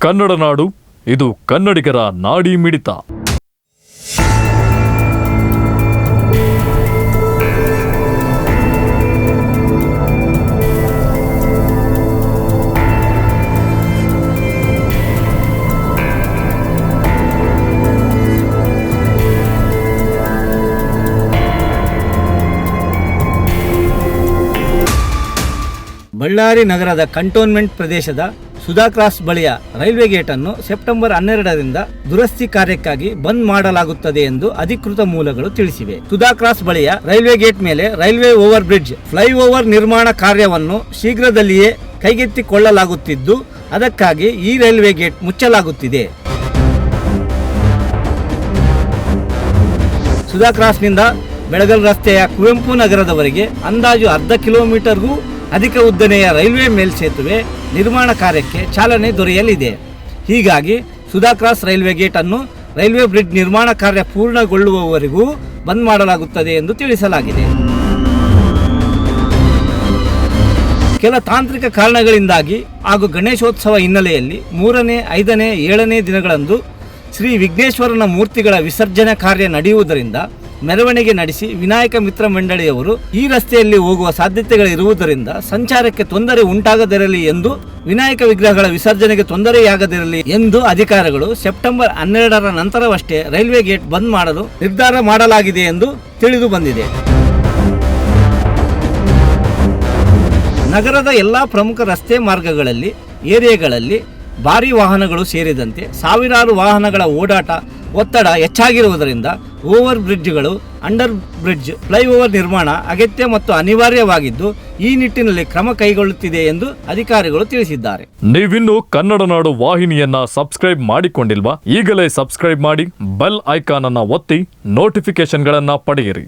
ಕನ್ನಡ ನಾಡು, ಇದು ಕನ್ನಡಿಗರ ನಾಡಿ ಮಿಡಿತ. ಬಳ್ಳಾರಿ ನಗರದ ಕಂಟೋನ್ಮೆಂಟ್ ಪ್ರದೇಶದ ಸುಧಾ ಕ್ರಾಸ್ ಬಳಿಯ ರೈಲ್ವೆ ಗೇಟ್ ಅನ್ನು ಸೆಪ್ಟೆಂಬರ್ 12ರಿಂದ ದುರಸ್ತಿ ಕಾರ್ಯಕ್ಕಾಗಿ ಬಂದ್ ಮಾಡಲಾಗುತ್ತದೆ ಎಂದು ಅಧಿಕೃತ ಮೂಲಗಳು ತಿಳಿಸಿವೆ. ಸುಧಾ ಕ್ರಾಸ್ ಬಳಿಯ ರೈಲ್ವೆ ಗೇಟ್ ಮೇಲೆ ರೈಲ್ವೆ ಓವರ್ ಬ್ರಿಡ್ಜ್ ಫ್ಲೈಓವರ್ ನಿರ್ಮಾಣ ಕಾರ್ಯವನ್ನು ಶೀಘ್ರದಲ್ಲಿಯೇ ಕೈಗೆತ್ತಿಕೊಳ್ಳಲಾಗುತ್ತಿದ್ದು, ಅದಕ್ಕಾಗಿ ಈ ರೈಲ್ವೆ ಗೇಟ್ ಮುಚ್ಚಲಾಗುತ್ತಿದೆ. ಸುಧಾ ಕ್ರಾಸ್ನಿಂದ ಬೆಳಗಲ್ ರಸ್ತೆಯ ಕುವೆಂಪು ನಗರದವರೆಗೆ ಅಂದಾಜು ಅರ್ಧ ಕಿಲೋಮೀಟರ್ಗೂ ಅಧಿಕ ಉದ್ದನೆಯ ರೈಲ್ವೆ ಮೇಲ್ಸೇತುವೆ ನಿರ್ಮಾಣ ಕಾರ್ಯಕ್ಕೆ ಚಾಲನೆ ದೊರೆಯಲಿದೆ. ಹೀಗಾಗಿ ಸುಧಾ ಕ್ರಾಸ್ ರೈಲ್ವೆ ಗೇಟ್ ಅನ್ನು ರೈಲ್ವೆ ಬ್ರಿಡ್ಜ್ ನಿರ್ಮಾಣ ಕಾರ್ಯ ಪೂರ್ಣಗೊಳ್ಳುವವರೆಗೂ ಬಂದ್ ಮಾಡಲಾಗುತ್ತದೆ ಎಂದು ತಿಳಿಸಲಾಗಿದೆ. ಕೆಲ ತಾಂತ್ರಿಕ ಕಾರಣಗಳಿಂದಾಗಿ ಹಾಗೂ ಗಣೇಶೋತ್ಸವ ಹಿನ್ನೆಲೆಯಲ್ಲಿ 3ನೇ, 5ನೇ, 7ನೇ ದಿನಗಳಂದು ಶ್ರೀ ವಿಘ್ನೇಶ್ವರನ ಮೂರ್ತಿಗಳ ವಿಸರ್ಜನೆ ಕಾರ್ಯ ನಡೆಯುವುದರಿಂದ ಮೆರವಣಿಗೆ ನಡೆಸಿ ವಿನಾಯಕ ಮಿತ್ರ ಮಂಡಳಿಯವರು ಈ ರಸ್ತೆಯಲ್ಲಿ ಹೋಗುವ ಸಾಧ್ಯತೆಗಳಿರುವುದರಿಂದ ಸಂಚಾರಕ್ಕೆ ತೊಂದರೆ ಉಂಟಾಗದಿರಲಿ ಎಂದು, ವಿನಾಯಕ ವಿಗ್ರಹಗಳ ವಿಸರ್ಜನೆಗೆ ತೊಂದರೆಯಾಗದಿರಲಿ ಎಂದು ಅಧಿಕಾರಿಗಳು ಸೆಪ್ಟೆಂಬರ್ 12ರ ನಂತರವಷ್ಟೇ ರೈಲ್ವೆ ಗೇಟ್ ಬಂದ್ ಮಾಡಲು ನಿರ್ಧಾರ ಮಾಡಲಾಗಿದೆ ಎಂದು ತಿಳಿದು ಬಂದಿದೆ. ನಗರದ ಎಲ್ಲಾ ಪ್ರಮುಖ ರಸ್ತೆ ಮಾರ್ಗಗಳಲ್ಲಿ, ಏರಿಯಾಗಳಲ್ಲಿ ಭಾರೀ ವಾಹನಗಳು ಸೇರಿದಂತೆ ಸಾವಿರಾರು ವಾಹನಗಳ ಓಡಾಟ ಒತ್ತಡ ಹೆಚ್ಚಾಗಿರುವುದರಿಂದ ಓವರ್ ಬ್ರಿಡ್ಜ್ಗಳು, ಅಂಡರ್ ಬ್ರಿಡ್ಜ್, ಫ್ಲೈಓವರ್ ನಿರ್ಮಾಣ ಅಗತ್ಯ ಮತ್ತು ಅನಿವಾರ್ಯವಾಗಿದ್ದು, ಈ ನಿಟ್ಟಿನಲ್ಲಿ ಕ್ರಮ ಕೈಗೊಳ್ಳುತ್ತಿದೆ ಎಂದು ಅಧಿಕಾರಿಗಳು ತಿಳಿಸಿದ್ದಾರೆ. ನೀವಿನ್ನು ಕನ್ನಡ ನಾಡು ವಾಹಿನಿಯನ್ನ ಸಬ್ಸ್ಕ್ರೈಬ್ ಮಾಡಿಕೊಂಡಿಲ್ವಾ? ಈಗಲೇ ಸಬ್ಸ್ಕ್ರೈಬ್ ಮಾಡಿ, ಬೆಲ್ ಐಕಾನ್ ಅನ್ನ ಒತ್ತಿ ನೋಟಿಫಿಕೇಶನ್ಗಳನ್ನ ಪಡೆಯಿರಿ.